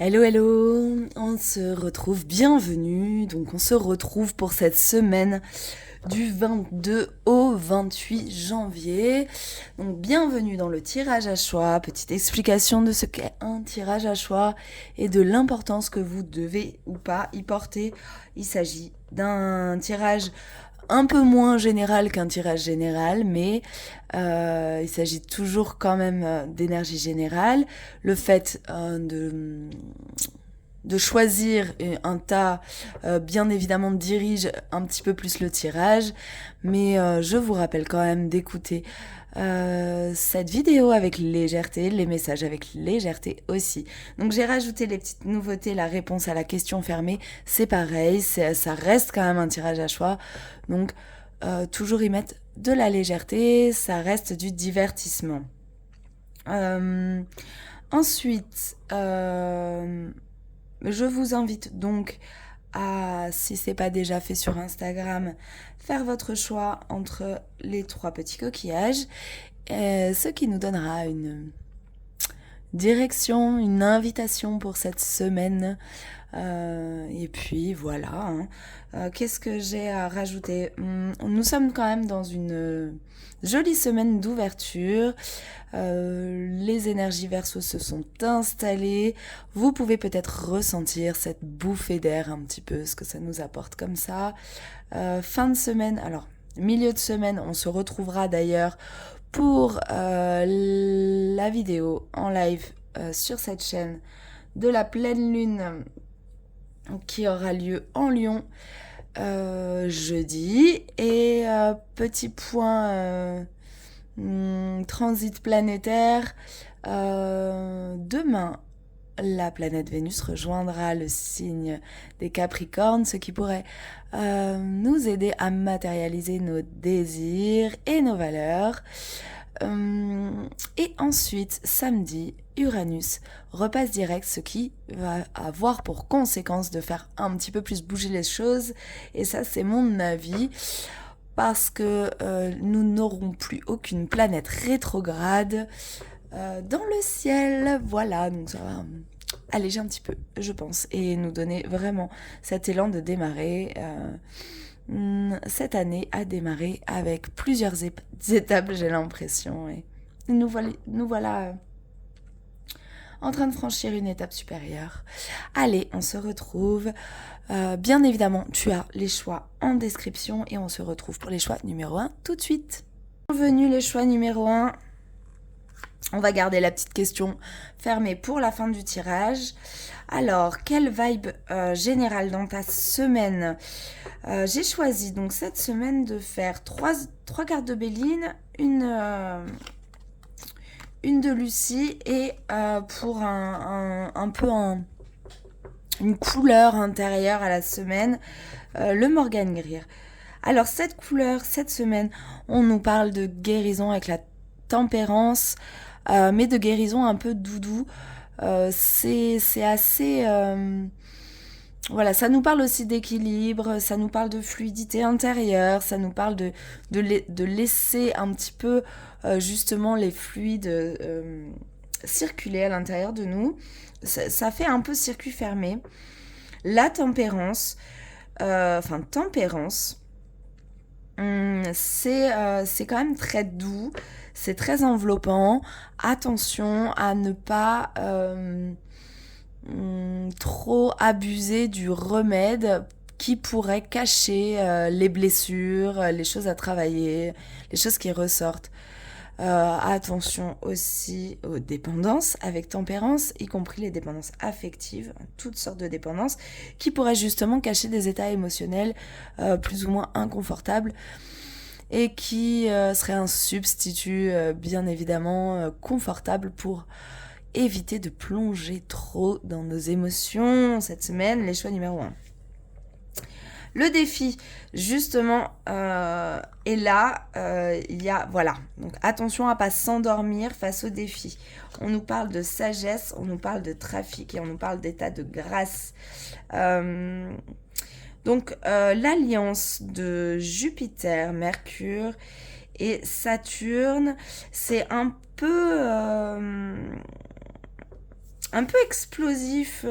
Hello, hello, on se retrouve, bienvenue. Donc on se retrouve pour cette semaine du 22 au 28 janvier. Donc bienvenue dans le tirage à choix, petite explication de ce qu'est un tirage à choix et de l'importance que vous devez ou pas y porter. Il s'agit d'un tirage un peu moins général qu'un tirage général, mais il s'agit toujours quand même d'énergie générale. Le fait de choisir un tas, bien évidemment, dirige un petit peu plus le tirage, mais je vous rappelle quand même d'écouter cette vidéo avec légèreté, les messages avec légèreté aussi. Donc j'ai rajouté les petites nouveautés, la réponse à la question fermée, c'est pareil, ça reste quand même un tirage à choix, donc toujours y mettre de la légèreté, ça reste du divertissement. Ensuite, je vous invite donc à, si ce n'est pas déjà fait sur Instagram, faire votre choix entre les 3 petits coquillages, ce qui nous donnera une direction, une invitation pour cette semaine. Et puis voilà. Qu'est-ce que j'ai à rajouter ? Nous sommes quand même dans une jolie semaine d'ouverture. Les énergies verso se sont installées. Vous pouvez peut-être ressentir cette bouffée d'air un petit peu, ce que ça nous apporte comme ça. Fin de semaine, alors milieu de semaine, on se retrouvera d'ailleurs pour la vidéo en live sur cette chaîne de la pleine lune qui aura lieu en Lion jeudi. Et petit point transit planétaire, demain la planète Vénus rejoindra le signe des Capricornes, ce qui pourrait nous aider à matérialiser nos désirs et nos valeurs. Et ensuite, samedi, Uranus repasse direct, ce qui va avoir pour conséquence de faire un petit peu plus bouger les choses. Et ça, c'est mon avis, parce que nous n'aurons plus aucune planète rétrograde dans le ciel. Voilà, donc ça va alléger un petit peu, je pense, et nous donner vraiment cet élan de démarrer. Cette année a démarré avec plusieurs étapes, j'ai l'impression, et nous voilà en train de franchir une étape supérieure. Allez, on se retrouve. Bien évidemment, tu as les choix en description et on se retrouve pour les choix numéro 1 tout de suite. Bienvenue les choix numéro 1. On va garder la petite question fermée pour la fin du tirage. Alors, quelle vibe générale dans ta semaine ? J'ai choisi donc cette semaine de faire 3 cartes de Béline, une de Lucie et pour un peu une couleur intérieure à la semaine, le Morgan Greer. Alors cette couleur, cette semaine, on nous parle de guérison avec la tempérance, mais de guérison un peu doudou. C'est assez... voilà, ça nous parle aussi d'équilibre, ça nous parle de fluidité intérieure, ça nous parle de laisser un petit peu justement les fluides circuler à l'intérieur de nous. Ça fait un peu circuit fermé. La tempérance, c'est quand même très doux, c'est très enveloppant. Attention à ne pas trop abuser du remède qui pourrait cacher les blessures, les choses à travailler, les choses qui ressortent. Attention aussi aux dépendances avec tempérance, y compris les dépendances affectives, toutes sortes de dépendances qui pourraient justement cacher des états émotionnels plus ou moins inconfortables et qui seraient un substitut bien évidemment confortable pour éviter de plonger trop dans nos émotions cette semaine. Les choix numéro 1. Le défi, justement, est là. Il y a, voilà. Donc, attention à ne pas s'endormir face au défi. On nous parle de sagesse, on nous parle de trafic et on nous parle d'état de grâce. Donc, l'alliance de Jupiter, Mercure et Saturne, c'est un peu... un peu explosif,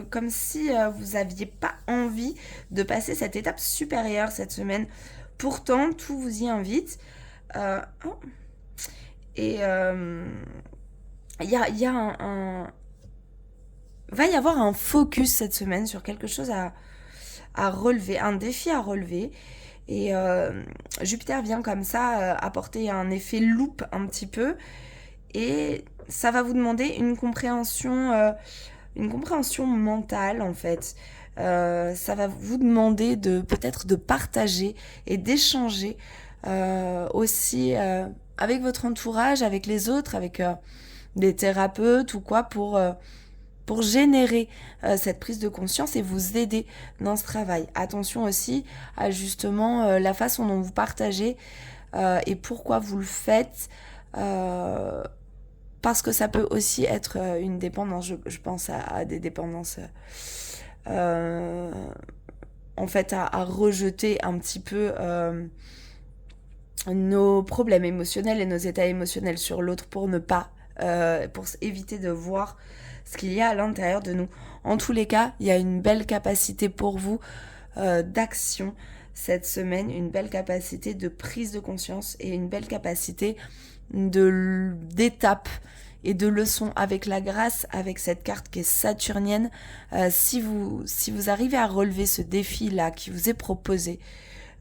comme si vous n'aviez pas envie de passer cette étape supérieure cette semaine. Pourtant, tout vous y invite. Oh. Et il y a va y avoir un focus cette semaine sur quelque chose à relever, un défi à relever. Et Jupiter vient comme ça apporter un effet loupe un petit peu. Et ça va vous demander une compréhension mentale en fait. Ça va vous demander de peut-être de partager et d'échanger aussi avec votre entourage, avec les autres, avec des thérapeutes ou quoi pour générer cette prise de conscience et vous aider dans ce travail. Attention aussi à justement la façon dont vous partagez et pourquoi vous le faites. Parce que ça peut aussi être une dépendance. Je pense à des dépendances en fait à rejeter un petit peu nos problèmes émotionnels et nos états émotionnels sur l'autre pour ne pas pour éviter de voir ce qu'il y a à l'intérieur de nous. En tous les cas, il y a une belle capacité pour vous d'action cette semaine, une belle capacité de prise de conscience et une belle capacité d'étapes et de leçons avec la grâce, avec cette carte qui est saturnienne. Si vous arrivez à relever ce défi-là qui vous est proposé,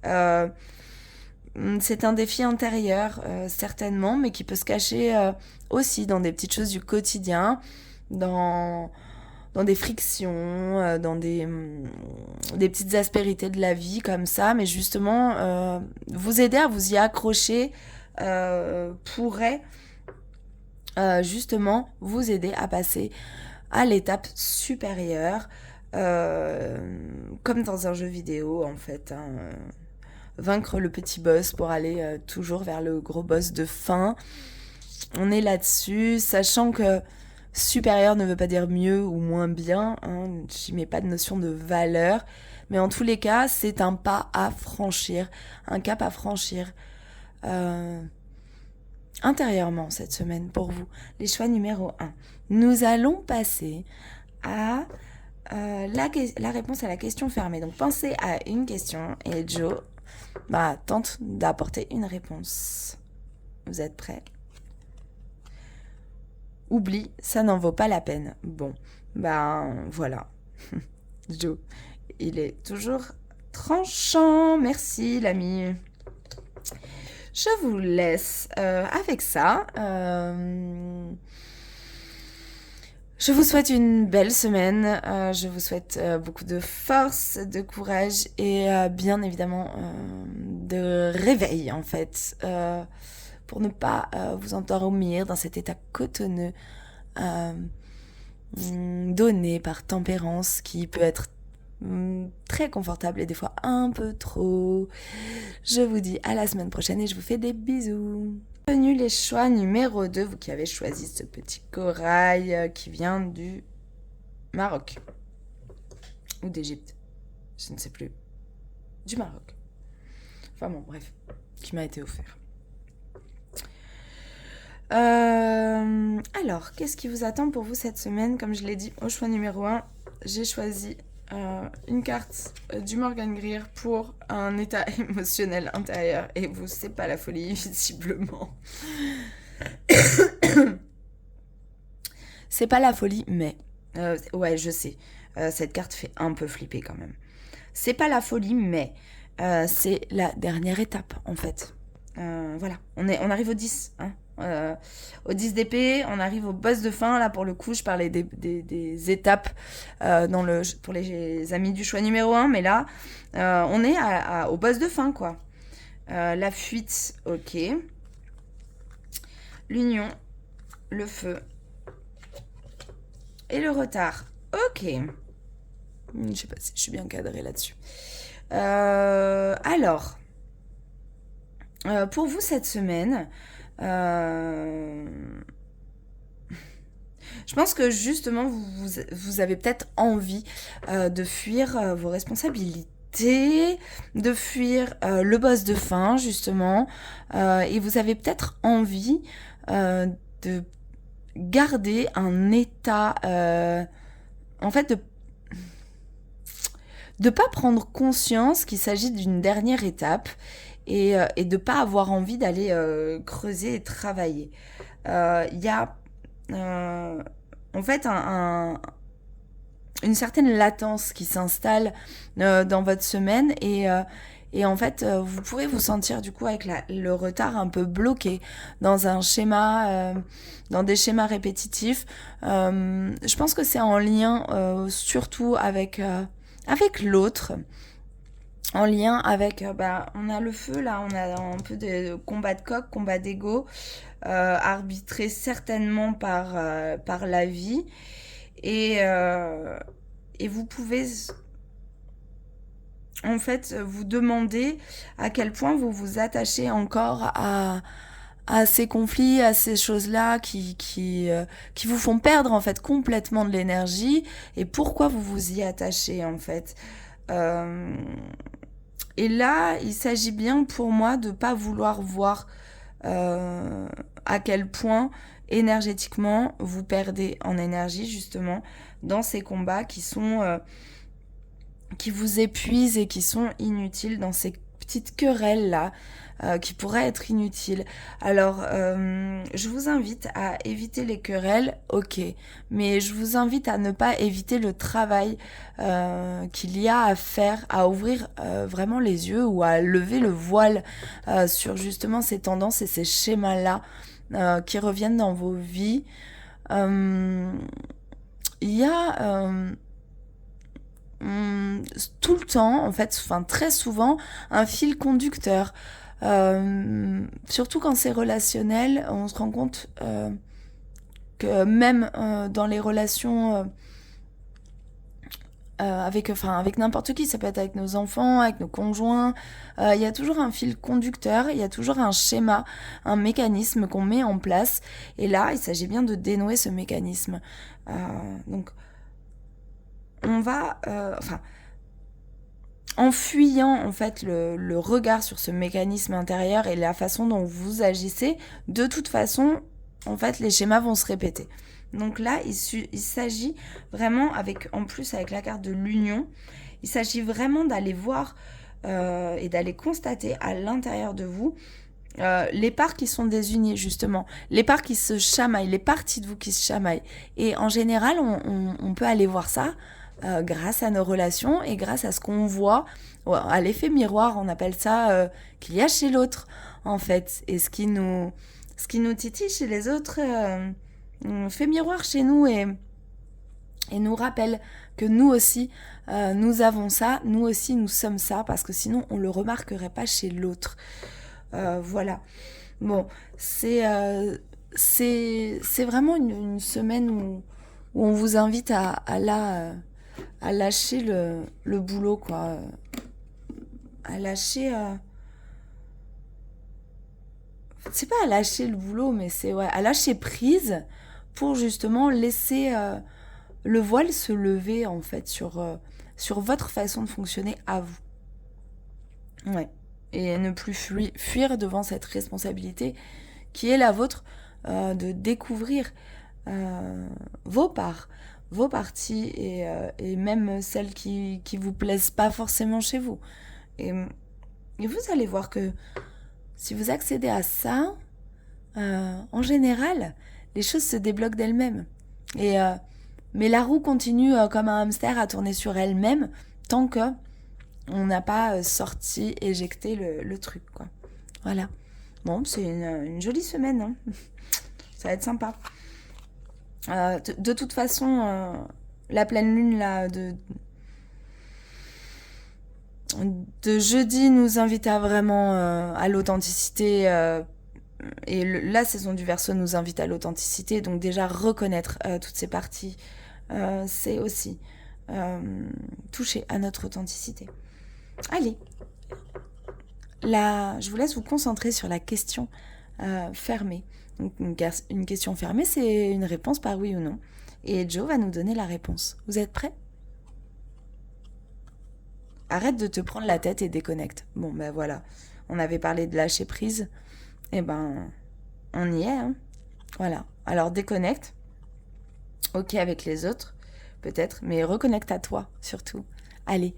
c'est un défi intérieur, certainement, mais qui peut se cacher aussi dans des petites choses du quotidien, dans des frictions, dans des petites aspérités de la vie comme ça, mais justement, vous aider à vous y accrocher pourrait justement vous aider à passer à l'étape supérieure, comme dans un jeu vidéo en fait, vaincre le petit boss pour aller toujours vers le gros boss de fin. On est là-dessus, sachant que supérieur ne veut pas dire mieux ou moins bien, hein, j'y mets pas de notion de valeur, mais en tous les cas, c'est un pas à franchir, un cap à franchir intérieurement cette semaine pour vous. Les choix numéro 1. Nous allons passer à la réponse à la question fermée. Donc pensez à une question et Joe tente d'apporter une réponse. Vous êtes prêts ? Oublie, ça n'en vaut pas la peine. Bon, voilà. Joe, il est toujours tranchant. Merci l'ami. Je vous laisse avec ça. Je vous souhaite une belle semaine. Je vous souhaite beaucoup de force, de courage et bien évidemment de réveil en fait. Pour ne pas vous endormir dans cet état cotonneux donné par tempérance qui peut être très confortable et des fois un peu trop. Je vous dis à la semaine prochaine et je vous fais des bisous. Bienvenue les choix numéro 2, vous qui avez choisi ce petit corail qui vient du Maroc ou d'Égypte, je ne sais plus, du Maroc. Enfin bon, bref, qui m'a été offert. Alors, qu'est-ce qui vous attend pour vous cette semaine ? Comme je l'ai dit, au choix numéro 1, j'ai choisi une carte du Morgan Greer pour un état émotionnel intérieur. Et vous, c'est pas la folie, visiblement. C'est pas la folie, mais... ouais, je sais. Cette carte fait un peu flipper quand même. C'est pas la folie, mais c'est la dernière étape, en fait. Voilà, on arrive au 10, hein. Au 10 d'épée, on arrive au boss de fin. Là, pour le coup, je parlais des étapes pour les amis du choix numéro 1, mais là, on est au boss de fin, quoi. La fuite, ok. L'union, le feu et le retard, ok. Je sais pas si je suis bien cadrée là-dessus. Alors, pour vous cette semaine... je pense que justement vous avez peut-être envie de fuir vos responsabilités, de fuir le boss de fin justement, et vous avez peut-être envie de garder un état, en fait, de pas prendre conscience qu'il s'agit d'une dernière étape et de pas avoir envie d'aller creuser et travailler. Il y a en fait une certaine latence qui s'installe dans votre semaine et en fait, vous pourrez vous sentir du coup avec le retard un peu bloqué dans un schéma, dans des schémas répétitifs. Je pense que c'est en lien surtout avec l'autre, en lien avec, on a le feu là, on a un peu de combat de coq, combat d'ego, arbitré certainement par la vie. Et vous pouvez en fait vous demander à quel point vous vous attachez encore à ces conflits, à ces choses-là qui vous font perdre en fait complètement de l'énergie et pourquoi vous vous y attachez en fait. Et là, il s'agit bien pour moi de ne pas vouloir voir à quel point énergétiquement vous perdez en énergie justement dans ces combats qui vous épuisent et qui sont inutiles, dans ces petites querelles là qui pourraient être inutiles. Alors je vous invite à éviter les querelles, ok, mais je vous invite à ne pas éviter le travail qu'il y a à faire, à ouvrir vraiment les yeux ou à lever le voile sur justement ces tendances et ces schémas là qui reviennent dans vos vies. Il y a tout le temps, en fait, enfin très souvent, un fil conducteur. Surtout quand c'est relationnel, on se rend compte que même dans les relations avec n'importe qui, ça peut être avec nos enfants, avec nos conjoints, il y a toujours un fil conducteur, il y a toujours un schéma, un mécanisme qu'on met en place. Et là, il s'agit bien de dénouer ce mécanisme. Donc, on va... en fuyant en fait le regard sur ce mécanisme intérieur et la façon dont vous agissez, de toute façon, en fait, les schémas vont se répéter. Donc là, il s'agit vraiment, en plus avec la carte de l'union, il s'agit vraiment d'aller voir et d'aller constater à l'intérieur de vous les parts qui sont désunies justement, les parts qui se chamaillent, les parties de vous qui se chamaillent. Et en général, on peut aller voir ça grâce à nos relations et grâce à ce qu'on voit, à l'effet miroir, on appelle ça, qu'il y a chez l'autre en fait. Et ce qui nous titille chez les autres fait miroir chez nous et nous rappelle que nous aussi, nous avons ça, nous aussi nous sommes ça, parce que sinon on le remarquerait pas chez l'autre. Voilà. Bon, c'est vraiment une semaine où on vous invite à lâcher le boulot, quoi. À lâcher... c'est pas à lâcher le boulot, mais c'est à lâcher prise pour justement laisser le voile se lever, en fait, sur votre façon de fonctionner à vous. Ouais. Et ne plus fuir devant cette responsabilité qui est la vôtre de découvrir vos parts, vos parties et même celles qui vous plaisent pas forcément chez vous. Et vous allez voir que si vous accédez à ça, en général, les choses se débloquent d'elles-mêmes. Mais la roue continue comme un hamster à tourner sur elle-même tant que on n'a pas éjecté le truc, quoi. Voilà. Bon, c'est une jolie semaine, hein. Ça va être sympa. De toute façon, la pleine lune là de jeudi nous invite à vraiment à l'authenticité et la saison du Verseau nous invite à l'authenticité. Donc déjà reconnaître toutes ces parties, c'est aussi toucher à notre authenticité. Allez, là, je vous laisse vous concentrer sur la question fermée. Donc, une question fermée, c'est une réponse par oui ou non. Et Joe va nous donner la réponse. Vous êtes prêts ? Arrête de te prendre la tête et déconnecte. Bon, ben voilà. On avait parlé de lâcher prise. Eh ben, on y est, hein. Voilà. Alors déconnecte, ok avec les autres, peut-être, mais reconnecte à toi surtout. Allez,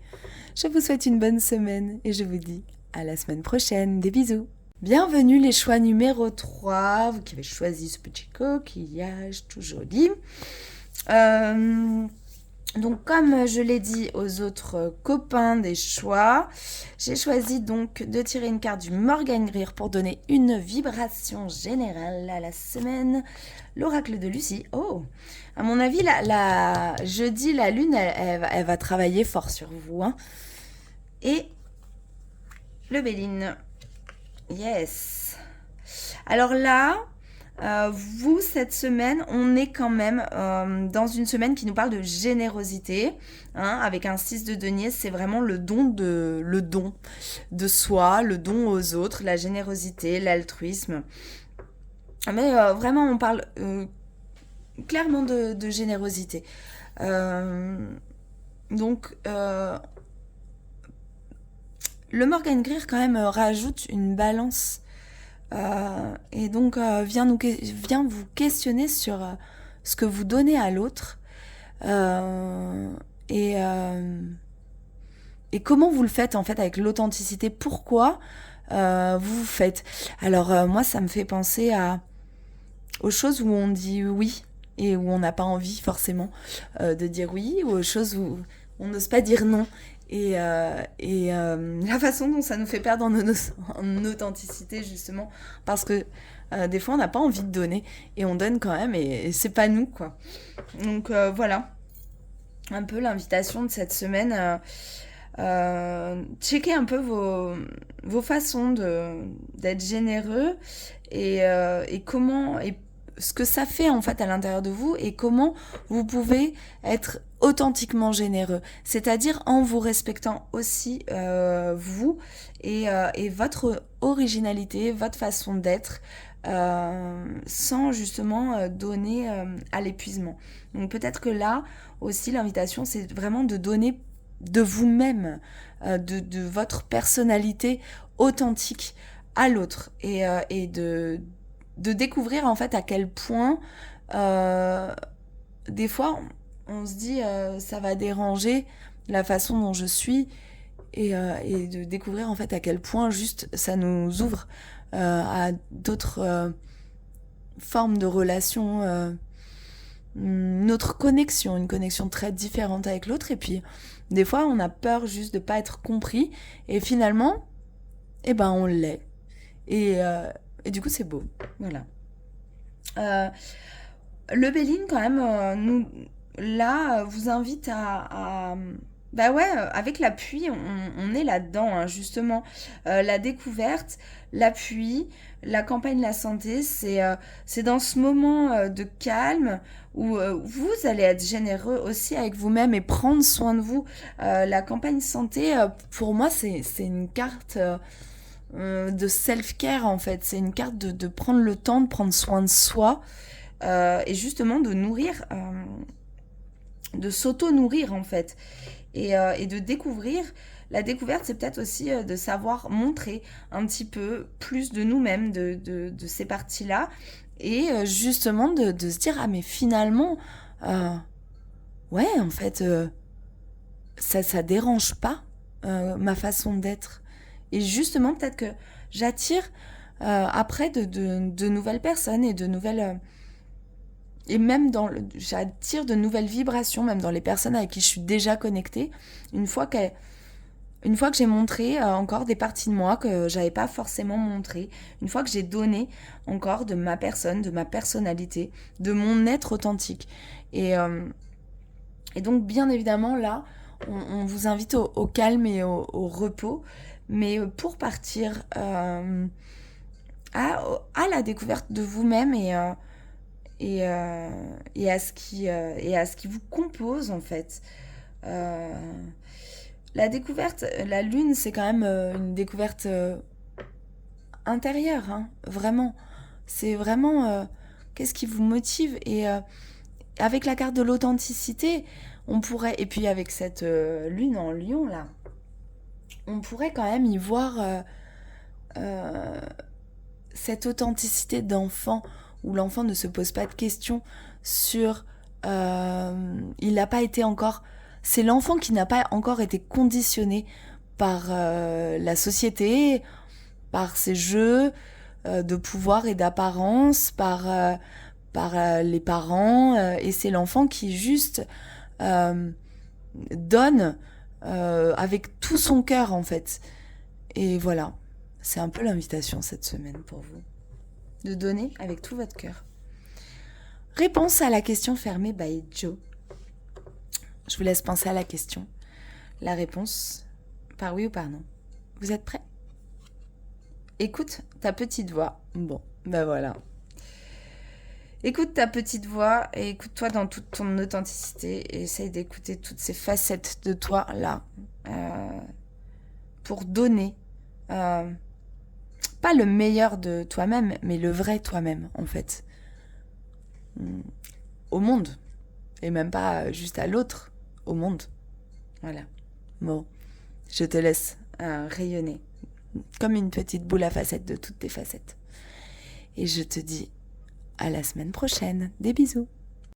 je vous souhaite une bonne semaine et je vous dis à la semaine prochaine. Des bisous. Bienvenue les choix numéro 3, vous qui avez choisi ce petit coquillage tout joli. Donc comme je l'ai dit aux autres copains des choix, j'ai choisi donc de tirer une carte du Morgan Greer pour donner une vibration générale à la semaine. L'oracle de Lucie. Oh, à mon avis, jeudi, la lune, elle va travailler fort sur vous. Hein. Et le Béline. Yes. Alors là, vous, cette semaine, on est quand même dans une semaine qui nous parle de générosité. Hein, avec un 6 de denier, c'est vraiment le don de soi, le don aux autres, la générosité, l'altruisme. Mais vraiment, on parle clairement de générosité. Donc, le Morgan Greer, quand même, rajoute une balance. Et donc, vient vous questionner sur ce que vous donnez à l'autre. Et comment vous le faites, en fait, avec l'authenticité. Pourquoi vous faites. Alors, moi, ça me fait penser aux choses où on dit oui et où on n'a pas envie forcément de dire oui, ou aux choses où on n'ose pas dire non. Et la façon dont ça nous fait perdre en authenticité, justement, parce que des fois on n'a pas envie de donner et on donne quand même et c'est pas nous, quoi. Donc voilà, un peu l'invitation de cette semaine. Checkez un peu vos façons d'être généreux et comment et ce que ça fait en fait à l'intérieur de vous et comment vous pouvez être authentiquement généreux, c'est-à-dire en vous respectant aussi vous et votre originalité, votre façon d'être, sans justement donner à l'épuisement. Donc peut-être que là aussi l'invitation c'est vraiment de donner de vous-même, de votre personnalité authentique à l'autre et de découvrir en fait à quel point des fois on se dit ça va déranger la façon dont je suis et de découvrir en fait à quel point juste ça nous ouvre à d'autres formes de relations, une connexion très différente avec l'autre et puis des fois on a peur juste de pas être compris et finalement eh ben on l'est et du coup c'est beau, voilà. Le Béline quand même là vous invite à bah ouais, avec l'appui, on est là-dedans, hein, justement. La découverte, l'appui, la campagne La Santé, c'est dans ce moment de calme où vous allez être généreux aussi avec vous-même et prendre soin de vous. La campagne Santé, pour moi, c'est une carte de self-care, en fait. C'est une carte de prendre le temps de prendre soin de soi et justement de nourrir, de s'auto-nourrir, en fait. Et de découvrir. La découverte, c'est peut-être aussi de savoir montrer un petit peu plus de nous-mêmes, de ces parties-là. Et justement de se dire, ah mais finalement, ouais, en fait, ça dérange pas ma façon d'être. Et justement, peut-être que j'attire après de nouvelles personnes et de nouvelles... et même j'attire de nouvelles vibrations, même dans les personnes avec qui je suis déjà connectée, une fois que j'ai montré encore des parties de moi que j'avais pas forcément montrées, une fois que j'ai donné encore de ma personne, de ma personnalité, de mon être authentique. Et donc, bien évidemment, là, on vous invite au calme et au repos, mais pour partir à la découverte de vous-même et à ce qui vous compose en fait. La découverte, la lune, c'est quand même une découverte intérieure, hein, vraiment. C'est vraiment qu'est-ce qui vous motive et avec la carte de l'authenticité, on pourrait, et puis avec cette lune en lion là, on pourrait quand même y voir cette authenticité d'enfant où l'enfant ne se pose pas de questions sur... il n'a pas été encore... C'est l'enfant qui n'a pas encore été conditionné par la société, par ses jeux de pouvoir et d'apparence, par les parents, et c'est l'enfant qui juste donne avec tout son cœur en fait. Et voilà, c'est un peu l'invitation cette semaine pour vous, de donner avec tout votre cœur. Réponse à la question fermée by Joe. Je vous laisse penser à la question. La réponse, par oui ou par non. Vous êtes prêts? Écoute ta petite voix. Bon, ben voilà. Écoute ta petite voix et écoute-toi dans toute ton authenticité et essaye d'écouter toutes ces facettes de toi là pour donner pas le meilleur de toi-même, mais le vrai toi-même en fait au monde et même pas juste à l'autre, au monde. Voilà. Bon, je te laisse rayonner comme une petite boule à facettes de toutes tes facettes et je te dis à la semaine prochaine. Des bisous.